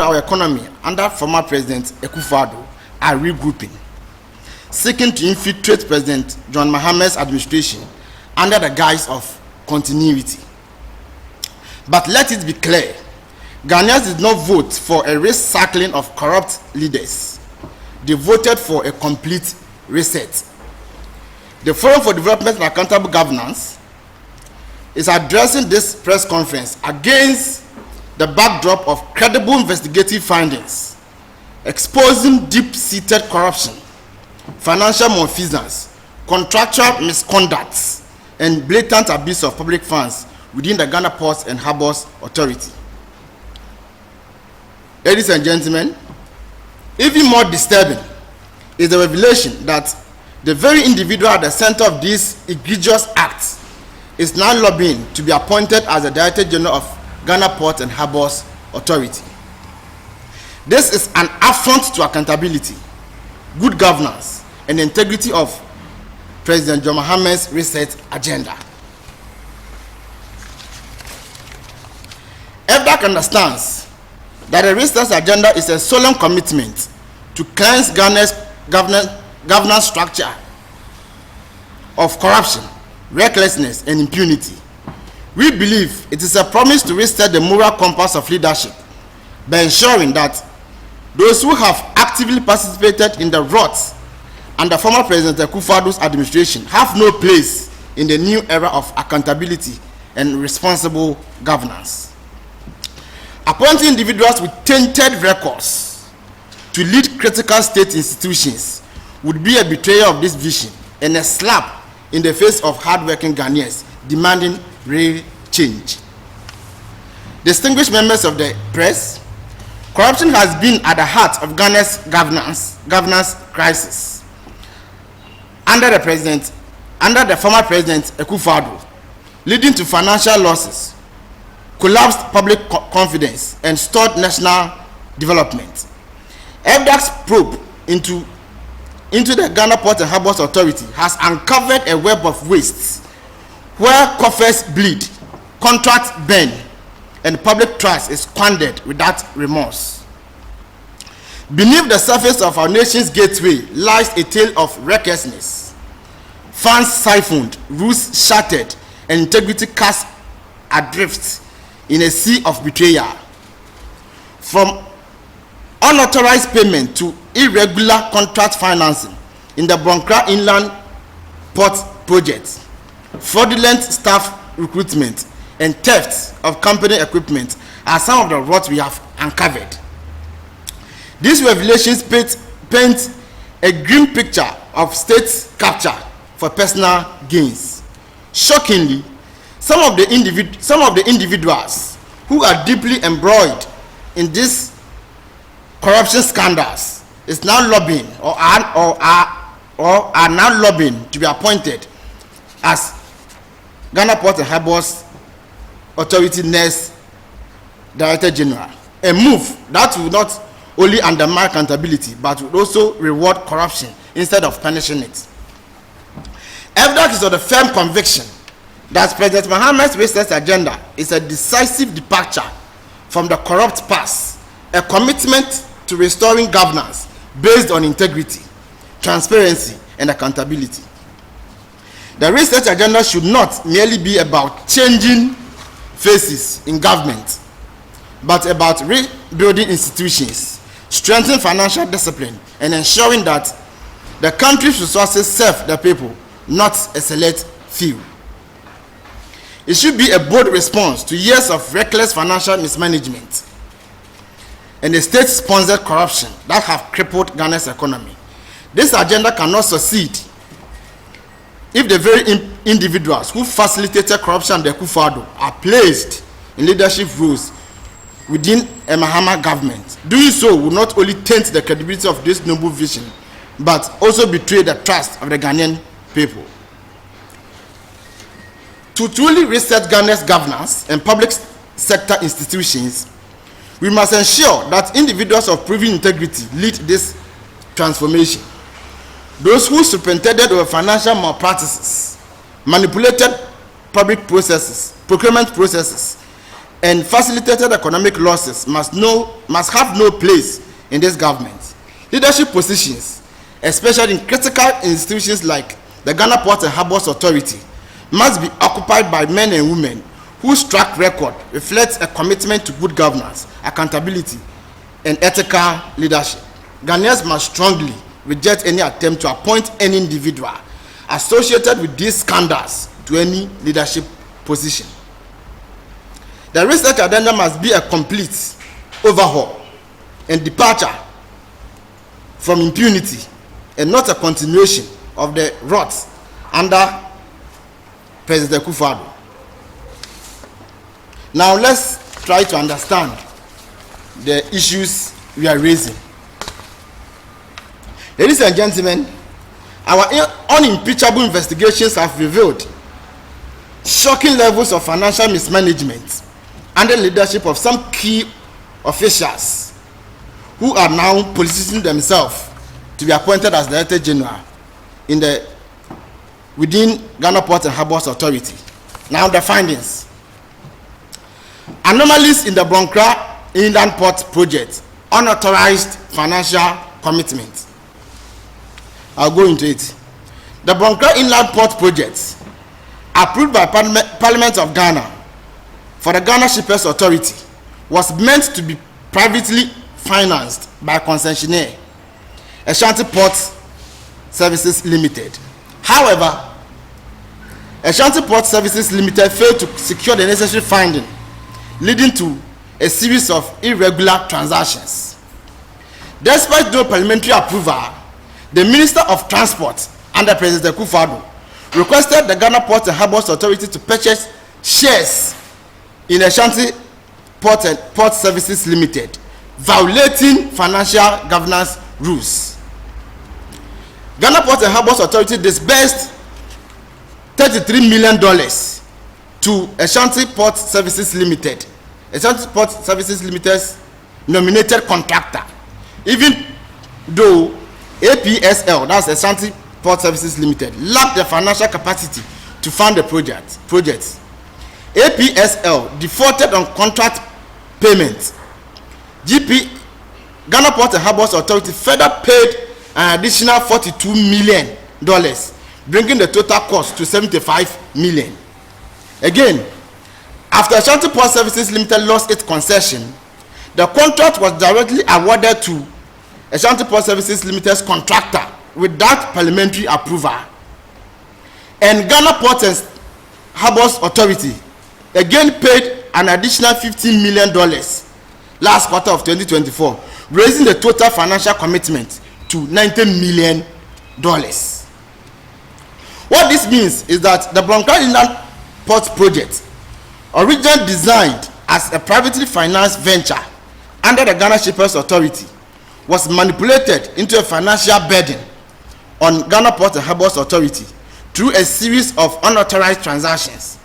our economy under former President Akufo-Addo are regrouping, seeking to infiltrate President John Mahamed's administration under the guise of continuity. But let it be clear, Ghanaians did not vote for a recycling of corrupt leaders. They voted for a complete reset. The Forum for Development and Accountable Governance is addressing this press conference against the backdrop of credible investigative findings exposing deep-seated corruption, financial malfeasance, contractual misconducts, and blatant abuse of public funds within the Ghana Ports and Harbours Authority. Ladies and gentlemen, even more disturbing is the revelation that the very individual at the center of these egregious acts is now lobbying to be appointed as the Director General of Ghana Ports and Harbours Authority. This is an affront to accountability, good governance, and integrity of President John Mahamed's reset agenda. FDAG understands that the reset agenda is a solemn commitment to cleanse Ghana's governance structure of corruption, recklessness, and impunity. We believe it is a promise to reset the moral compass of leadership by ensuring that those who have actively participated in the rot under former President Akufo-Addo's administration have no place in the new era of accountability and responsible governance. Appointing individuals with tainted records to lead critical state institutions would be a betrayal of this vision and a slap in the face of hard-working Ghanaians demanding real change. Distinguished members of the press, corruption has been at the heart of Ghana's governance crisis under the former President Akufo-Addo, leading to financial losses, collapsed public confidence, and stalled national development. FDAG's probe into the Ghana Ports and Harbours Authority has uncovered a web of wastes where coffers bleed, contracts burn, and public trust is squandered without remorse. Beneath the surface of our nation's gateway lies a tale of recklessness, funds siphoned, rules shattered, and integrity cast adrift in a sea of betrayal. From unauthorized payment to irregular contract financing in the Bonkra Inland Port project, fraudulent staff recruitment, and theft of company equipment are some of the rot we have uncovered. These revelations paint a grim picture of state capture for personal gains. Shockingly, some of the individuals who are deeply embroiled in these corruption scandals is now lobbying or are now lobbying to be appointed as Ghana Ports and Harbours Authority next Director General, a move that will not only undermine accountability but will also reward corruption instead of punishing it. FDAG is of the firm conviction that President Mahamed's research agenda is a decisive departure from the corrupt past, a commitment to restoring governance based on integrity, transparency, and accountability. The research agenda should not merely be about changing faces in government, but about rebuilding institutions, strengthening financial discipline, and ensuring that the country's resources serve the people, not a select few. It should be a bold response to years of reckless financial mismanagement and the state-sponsored corruption that have crippled Ghana's economy. This agenda cannot succeed if the very individuals who facilitated corruption under Akufo-Addo are placed in leadership roles within a Mahama government. Doing so will not only taint the credibility of this noble vision, but also betray the trust of the Ghanaian people. To truly reset Ghana's governance and public sector institutions, we must ensure that individuals of proven integrity lead this transformation. Those who superintended over financial malpractices, manipulated public processes, procurement processes, and facilitated economic losses must have no place in this government. Leadership positions, especially in critical institutions like the Ghana Port and Harbours Authority, must be occupied by men and women whose track record reflects a commitment to good governance, accountability, and ethical leadership. Ghanaians must strongly reject any attempt to appoint any individual associated with these scandals to any leadership position. The research agenda must be a complete overhaul and departure from impunity, and not a continuation of the rot under President Akufo-Addo. Now let's try to understand the issues we are raising. Ladies and gentlemen, our unimpeachable investigations have revealed shocking levels of financial mismanagement under the leadership of some key officials who are now positioning themselves to be appointed as Director General within Ghana Port and Harbours Authority. Now the findings. Anomalies in the Bronkra Inland Port project, unauthorized financial commitment. I'll go into it. The Bronkra Inland Port project, approved by Parliament of Ghana for the Ghana Shippers Authority, was meant to be privately financed by concessionaire Ashanti Port Services Limited. However, Ashanti Port Services Limited failed to secure the necessary funding, leading to a series of irregular transactions. Despite no parliamentary approval, the Minister of Transport under President Akufo-Addo requested the Ghana Port and Harbours Authority to purchase shares in Ashanti Port Services Limited, violating financial governance rules. Ghana Port and Harbours Authority disbursed $33 million to Ashanti Port Services Limited, Ashanti Port Services Limited's nominated contractor, even though APSL, that's Ashanti Port Services Limited, lacked the financial capacity to fund the project. APSL defaulted on contract payment. Ghana Port and Harbours Authority further paid an additional $42 million, bringing the total cost to $75 million. Again, after Ashanti Port Services Limited lost its concession, the contract was directly awarded to Ashanti Port Services Limited's contractor without parliamentary approval. And Ghana Port and Harbours Authority again paid an additional $15 million last quarter of 2024, raising the total financial commitment to $90 million. What this means is that the Bronkra Inland Port project, originally designed as a privately financed venture under the Ghana Shippers Authority, was manipulated into a financial burden on Ghana Port and Harbours Authority through a series of unauthorized transactions.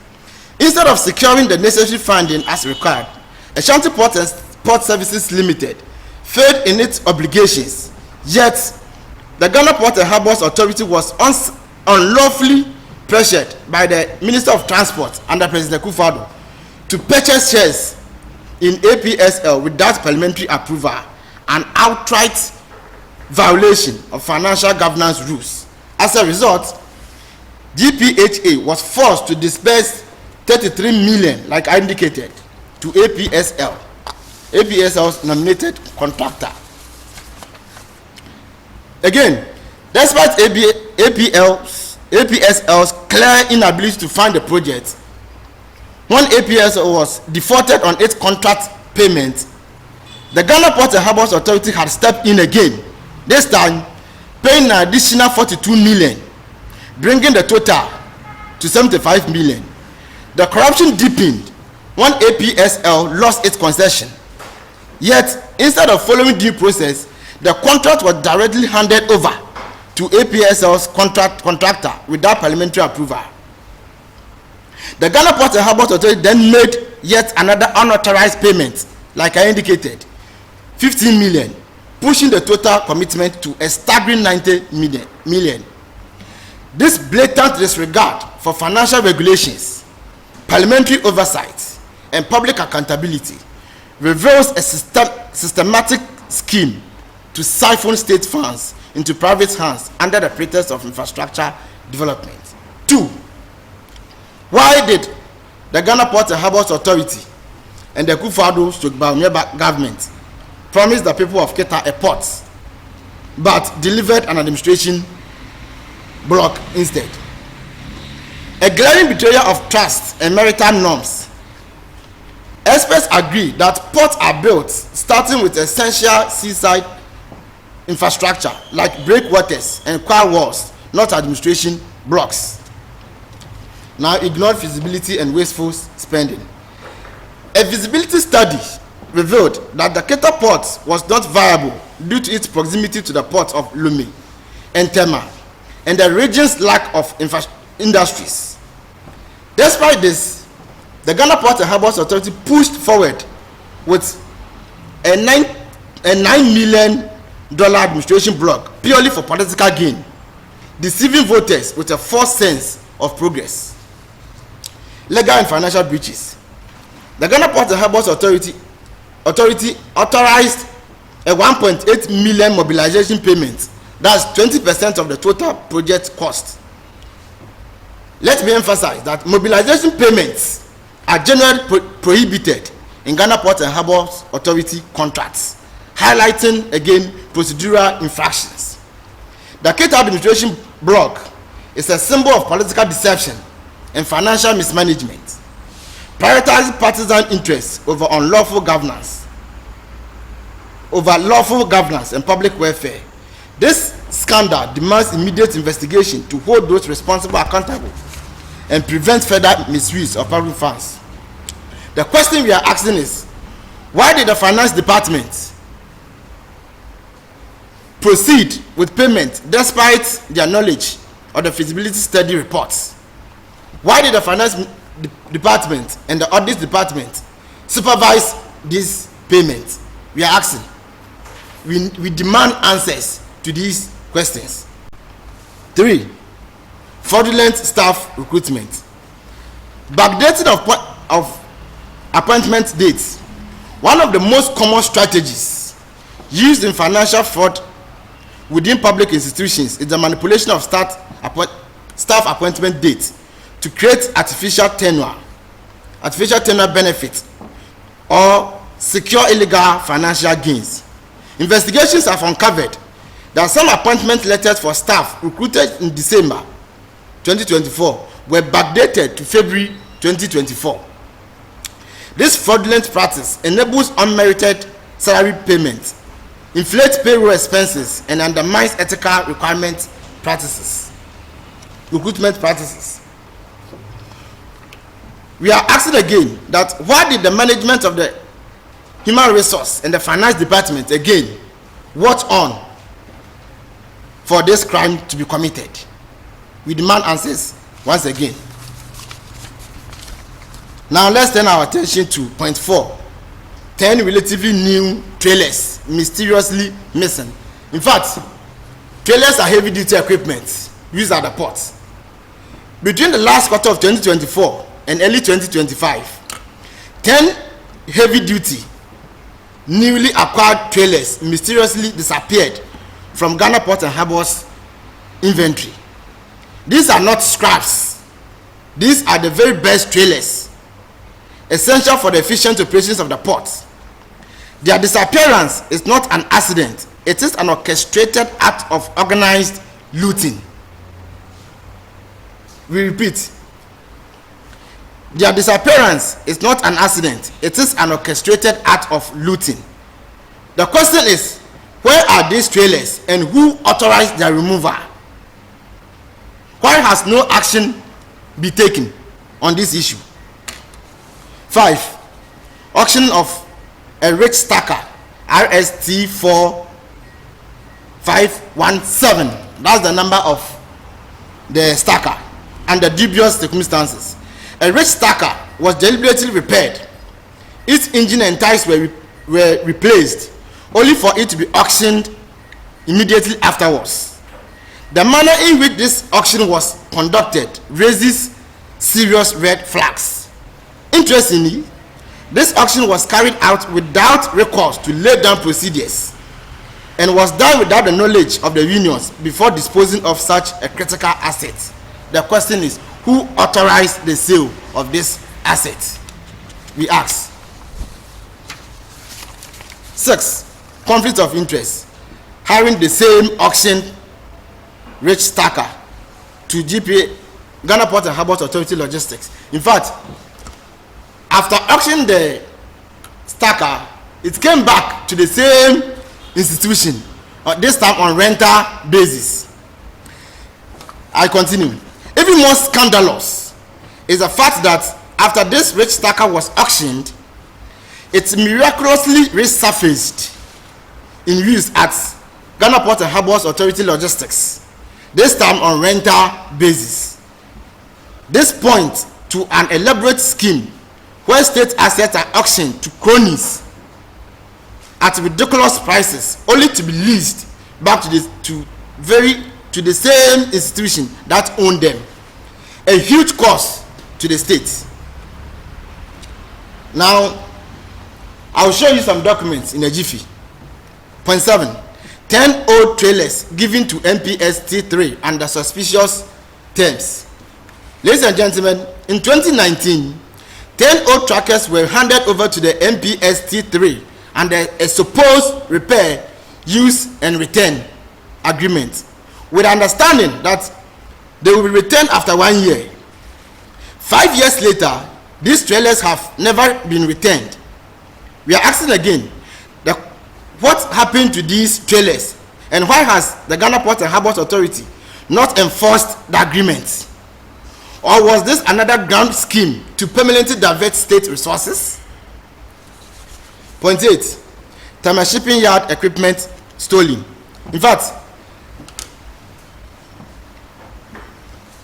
Instead of securing the necessary funding as required, Ashanti Port and Port Services Limited failed in its obligations. Yet, the Ghana Port and Harbours Authority was unlawfully pressured by the Minister of Transport under President Akufo-Addo to purchase shares in APSL without parliamentary approval, an outright violation of financial governance rules. As a result, GPHA was forced to disburse $33 million, like I indicated, to APSL's nominated contractor. Again, despite APSL's clear inability to fund the project, when APSL was defaulted on its contract payment, the Ghana Port and Harbours Authority had stepped in again, this time paying an additional $42 million, bringing the total to $75 million. The corruption deepened when APSL lost its concession. Yet, instead of following due process, the contract was directly handed over to APSL's contractor without parliamentary approval. The Ghana Port and Harbours Authority then made yet another unauthorized payment, like I indicated, $15 million, pushing the total commitment to a staggering $90 million. This blatant disregard for financial regulations, parliamentary oversight, and public accountability reveals a systematic scheme to siphon state funds into private hands under the pretext of infrastructure development. 2. Why did the Ghana Port and Harbours Authority and the Kufuor government promise the people of Keta a port, but delivered an administration block instead? A glaring betrayal of trust and maritime norms. Experts agree that ports are built starting with essential seaside infrastructure like breakwaters and quay walls, not administration blocks. Now ignore feasibility and wasteful spending. A feasibility study revealed that the Keta port was not viable due to its proximity to the ports of Lome and Tema and the region's lack of industries. Despite this, the Ghana Port and Harbours Authority pushed forward with a $9 million administration block purely for political gain, deceiving voters with a false sense of progress. Legal and financial breaches. The Ghana Port and Harbours Authority authorized a 1.8 million mobilization payment. That's 20% of the total project cost. Let me emphasize that mobilization payments are generally prohibited in Ghana Port and Harbours Authority contracts, highlighting again procedural infractions. The Keta administration block is a symbol of political deception and financial mismanagement, prioritizing partisan interests over lawful governance and public welfare. This scandal demands immediate investigation to hold those responsible accountable and prevent further misuse of public funds. The question we are asking is, why did the finance department proceed with payment despite their knowledge of the feasibility study reports? Why did the finance department and the audit department supervise this payment? We are asking. We demand answers to these questions. 3. Fraudulent staff recruitment. Backdating of appointment dates. One of the most common strategies used in financial fraud within public institutions is the manipulation of staff appointment dates to create artificial tenure benefits, or secure illegal financial gains. Investigations have uncovered that some appointment letters for staff recruited in December 2024 were backdated to February 2024. This fraudulent practice enables unmerited salary payments, inflates payroll expenses, and undermines ethical recruitment practices. We are asking again that why did the management of the human resource and the finance department again watch on for this crime to be committed? We demand answers once again. Now let's turn our attention to point 4. 10 relatively new trailers mysteriously missing. In fact, trailers are heavy duty equipment used at the ports. Between the last quarter of 2024 and early 2025, 10 heavy duty newly acquired trailers mysteriously disappeared from Ghana Port and Harbours inventory. These are not scraps. These are the very best trailers, essential for the efficient operations of the port. Their disappearance is not an accident. It is an orchestrated act of organized looting. We repeat. Their disappearance is not an accident. It is an orchestrated act of looting. The question is, where are these trailers and who authorized their removal? Why has no action been taken on this issue? 5. Auction of a rich stacker, RST 4517. That's the number of the stacker under dubious circumstances. A rich stacker was deliberately repaired. Its engine and tires were replaced, only for it to be auctioned immediately afterwards. The manner in which this auction was conducted raises serious red flags. Interestingly, This auction was carried out without recourse to lay down procedures and was done without the knowledge of the unions before disposing of such a critical asset. The question is, who authorized the sale of this asset? We ask. 6. Conflict of interest. Hiring the same auction rich stacker to GPHA, Ghana Port and Harbour Authority Logistics. In fact, after auctioning the stacker, it came back to the same institution, this time on rental basis. I continue. Even more scandalous is the fact that after this rich stacker was auctioned, it miraculously resurfaced in use at Ghana Port and Harbour Authority Logistics, this time on rental basis. This points to an elaborate scheme where state assets are auctioned to cronies at ridiculous prices, only to be leased back to the same institution that owned them. A huge cost to the state. Now, I will show you some documents in a jiffy. Point 7. 10 old trailers given to MPS T3 under suspicious terms. Ladies and gentlemen, in 2019, 10 old trackers were handed over to the MPS T3 under a supposed repair, use and return agreement, with understanding that they will be returned after 1 year. 5 years later, these trailers have never been returned. We are asking again, what happened to these trailers, and why has the Ghana Port and Harbour Authority not enforced the agreement? Or was this another grand scheme to permanently divert state resources? Point 8. Tama shipping yard equipment stolen. In fact,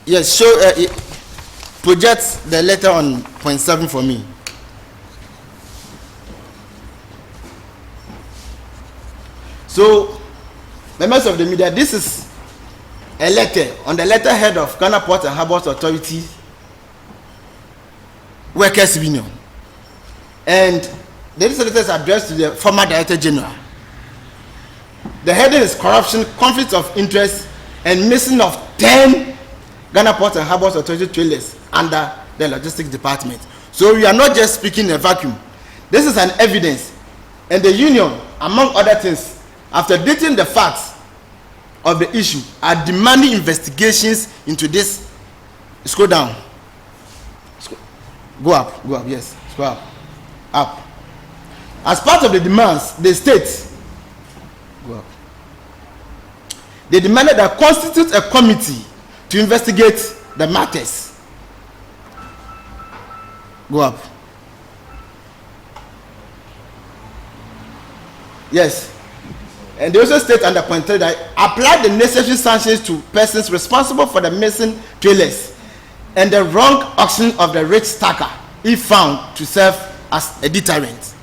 yes, project the letter on point 7 for me. So, members of the media, this is a letter on the letterhead of Ghana Port and Harbour Authority Workers Union, and this letter is addressed to the former Director General. The heading is corruption, conflict of interest, and missing of 10 Ghana Port and Harbour Authority trailers under the Logistics Department. So we are not just speaking in a vacuum. This is an evidence, and the union, among other things, after dating the facts of the issue, are demanding investigations into this. Scroll down. Go up, yes, scroll up. As part of the demands, the state, go up. They demanded that constitute a committee to investigate the matters. Go up. Yes. And they also state under point 3 that apply the necessary sanctions to persons responsible for the missing trailers and the wrong auction of the rich stacker if found to serve as a deterrent.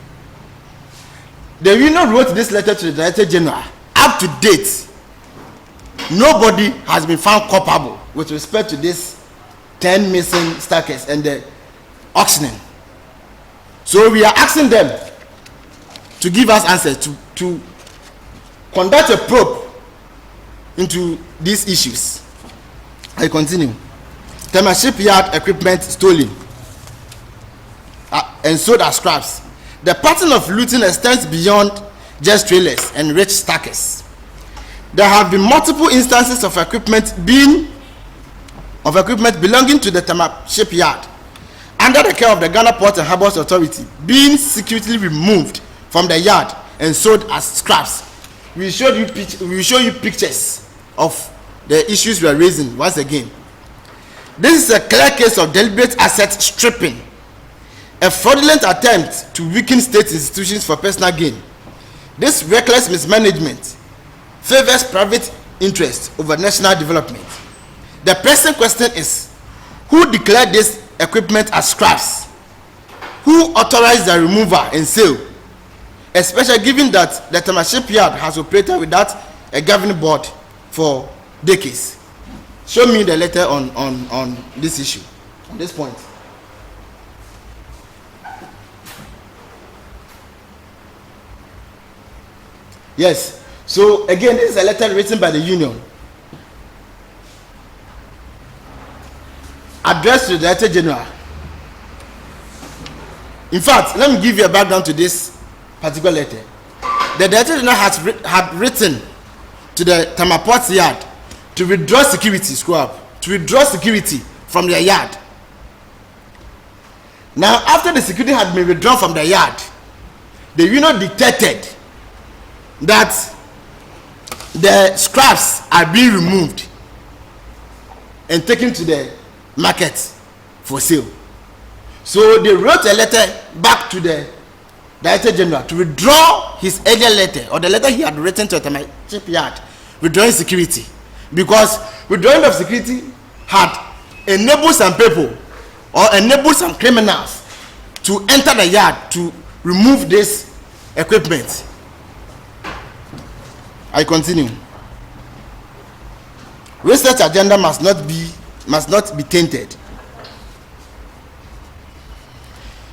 The union wrote this letter to the Director General. Up to date, nobody has been found culpable with respect to this 10 missing stackers and the auctioning. So we are asking them to give us answers, to conduct a probe into these issues. I continue. Tama shipyard equipment stolen and sold as scraps. The pattern of looting extends beyond just trailers and rich stackers. There have been multiple instances of equipment belonging to the Tama shipyard under the care of the Ghana Port and Harbour Authority being secretly removed from the yard and sold as scraps. We will show you pictures of the issues we are raising once again. This is a clear case of deliberate asset stripping, a fraudulent attempt to weaken state institutions for personal gain. This reckless mismanagement favors private interest over national development. The pressing question is, who declared this equipment as scraps? Who authorized the removal and sale? Especially given that the Tama shipyard has operated without a governing board for decades. Show me the letter on this issue, on this point. Yes. So again, this is a letter written by the union, addressed to the Director General. In fact, let me give you a background to this particular letter. The Director General had written to the Tamaport yard to withdraw security, to withdraw security from their yard. Now, after the security had been withdrawn from the yard, the union detected that the scraps are being removed and taken to the market for sale. So they wrote a letter back to the Director General to withdraw his earlier letter, or the letter he had written to the chief yard, withdrawing security, because withdrawing of security had enabled some people or enabled some criminals to enter the yard to remove this equipment. I continue. Research agenda must not be tainted.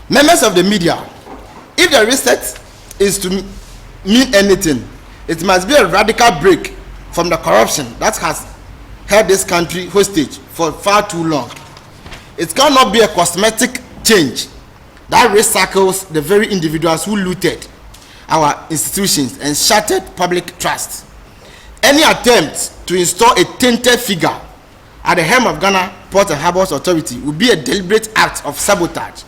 Members of the media, if the research is to mean anything, it must be a radical break from the corruption that has held this country hostage for far too long. It cannot be a cosmetic change that recycles the very individuals who looted our institutions and shattered public trust. Any attempt to install a tainted figure at the helm of Ghana Port and Harbours Authority will be a deliberate act of sabotage,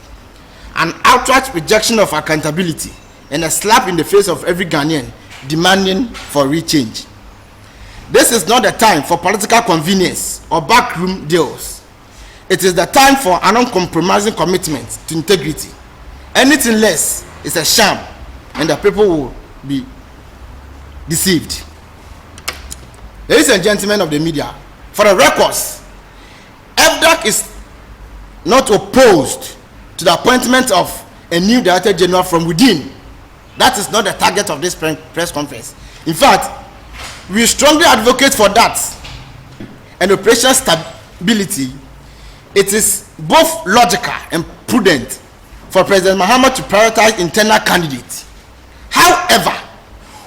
an outright rejection of accountability, and a slap in the face of every Ghanaian demanding for real change. This is not the time for political convenience or backroom deals. It is the time for an uncompromising commitment to integrity. Anything less is a sham, and the people will be deceived. Ladies and gentlemen of the media, for the records, FDAG is not opposed to the appointment of a new Director General from within. That is not the target of this press conference. In fact, we strongly advocate for that and operational stability. It is both logical and prudent for President Mahama to prioritize internal candidates. However,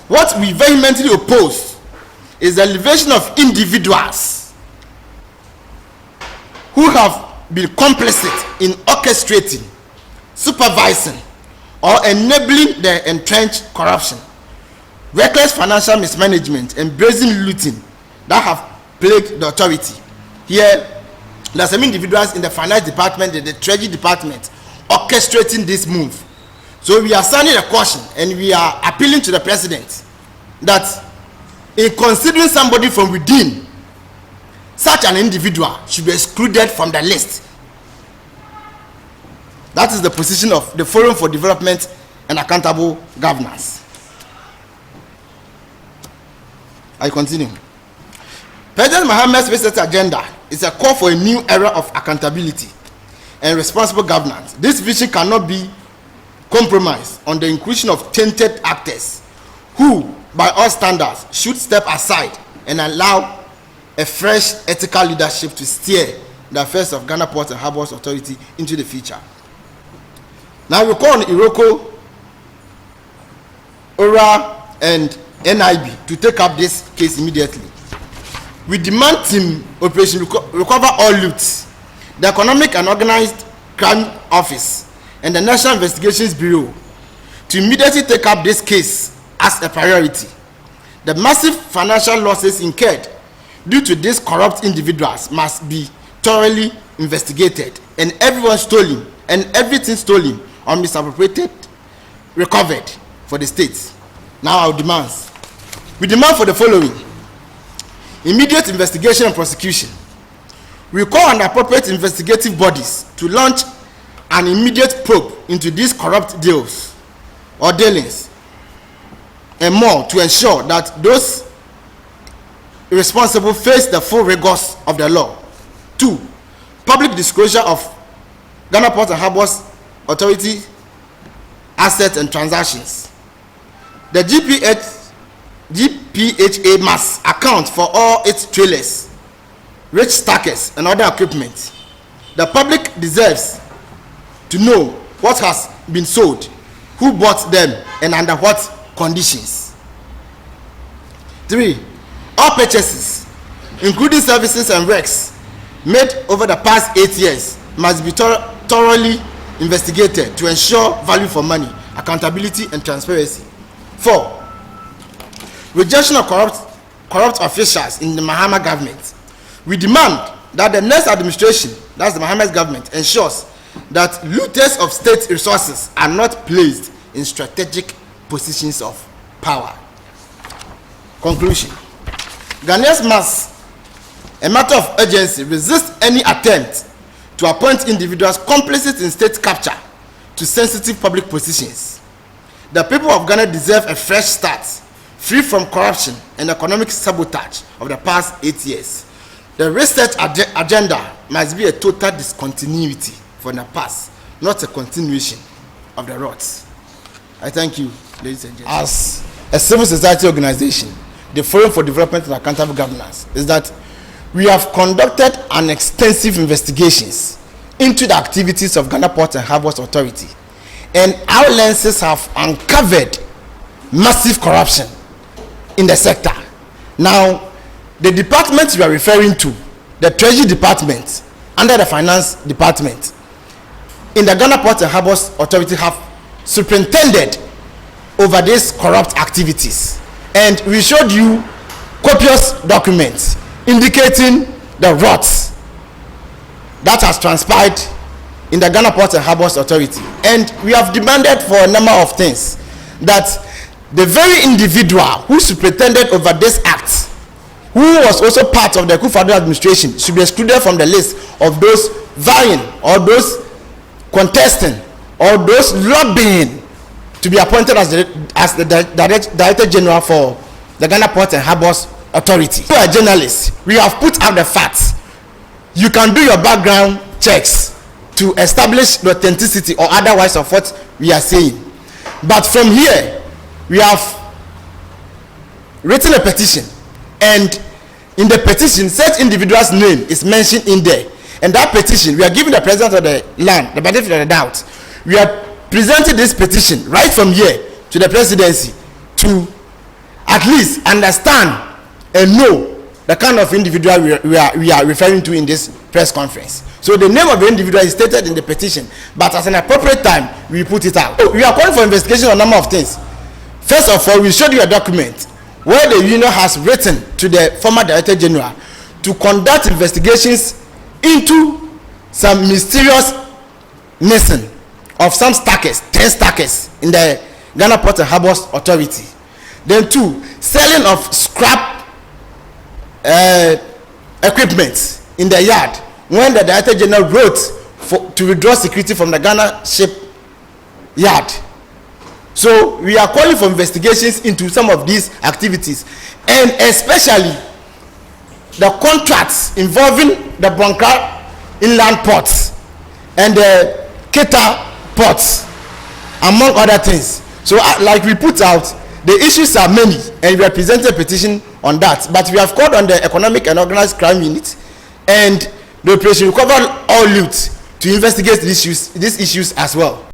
what we vehemently oppose is the elevation of individuals who have been complicit in orchestrating, supervising, or enabling the entrenched corruption, reckless financial mismanagement, and brazen looting that have plagued the authority. Here, there are some individuals in the finance department and the treasury department orchestrating this move. So we are sounding a caution, and we are appealing to the president that in considering somebody from within, such an individual should be excluded from the list. That is the position of the Forum for Development and Accountable Governance. I continue. President Mahama's research agenda is a call for a new era of accountability and responsible governance. This vision cannot be compromised on the inclusion of tainted actors who, by all standards, should step aside and allow a fresh ethical leadership to steer the affairs of Ghana Port and Harbours Authority into the future. Now we call on Iroko, ORA, and NIB to take up this case immediately. We demand Team Operation Recover All Loot, the Economic and Organized Crime Office, and the National Investigations Bureau to immediately take up this case as a priority. The massive financial losses incurred due to these corrupt individuals must be thoroughly investigated, and everything stolen or misappropriated recovered for the state. Now our demands. We demand for the following: immediate investigation and prosecution. We call on appropriate investigative bodies to launch an immediate probe into these corrupt deals or dealings and more to ensure that those responsible face the full rigors of the law. 2. Public disclosure of Ghana Port and Harbours Authority assets and transactions. The GPHA must account for all its trailers, rich stackers, and other equipment. The public deserves to know what has been sold, who bought them, and under what conditions. 3. All purchases, including services and works, made over the past 8 years must be thoroughly investigated to ensure value for money, accountability, and transparency. 4. Rejection of corrupt officials in the Mahama government. We demand that the next administration, that's the Mahama's government, ensures that looters of state resources are not placed in strategic positions of power. Conclusion. Ghanaians must, a matter of urgency, resist any attempt to appoint individuals complicit in state capture to sensitive public positions. The people of Ghana deserve a fresh start, free from corruption and economic sabotage of the past 8 years. The research agenda must be a total discontinuity from the past, not a continuation of the roots. I thank you, ladies and gentlemen. As a civil society organization, the Forum for Development and Accountable Governance is that we have conducted an extensive investigations into the activities of Ghana Ports and Harbours Authority, and our lenses have uncovered massive corruption in the sector. Now, the department you are referring to, the Treasury Department, under the Finance Department, in the Ghana Ports and Harbours Authority have superintended over these corrupt activities. And we showed you copious documents indicating the rots that has transpired in the Ghana Ports and Harbours Authority. And we have demanded for a number of things, that the very individual who superintended over this act, who was also part of the Akufo-Addo administration, should be excluded from the list of those vying or those contesting or those lobbying to be appointed as the Director General for the Ghana Ports and Harbours Authority. We are journalists. We have put out the facts. You can do your background checks to establish the authenticity or otherwise of what we are saying. But from here, we have written a petition, and in the petition, such individual's name is mentioned in there. And that petition, we are giving the president of the land the benefit of the doubt. We are presenting this petition right from here to the presidency to at least understand and know the kind of individual we are referring to in this press conference. So the name of the individual is stated in the petition, but at an appropriate time, we put it out. So we are calling for investigation on a number of things. First of all, we showed you a document where the union has written to the former Director General to conduct investigations into some mysterious missing of some stackers, 10 stackers in the Ghana Ports and Harbours Authority. Then 2, selling of scrap equipment in the yard when the Director General wrote to withdraw security from the Ghana ship yard. So we are calling for investigations into some of these activities, and especially the contracts involving the Bonkra inland ports and the Keta ports, among other things. So like we put out, the issues are many, and we are presenting a petition on that. But we have called on the Economic and Organized Crime Unit and the Operation Recover All Loot to investigate these issues as well.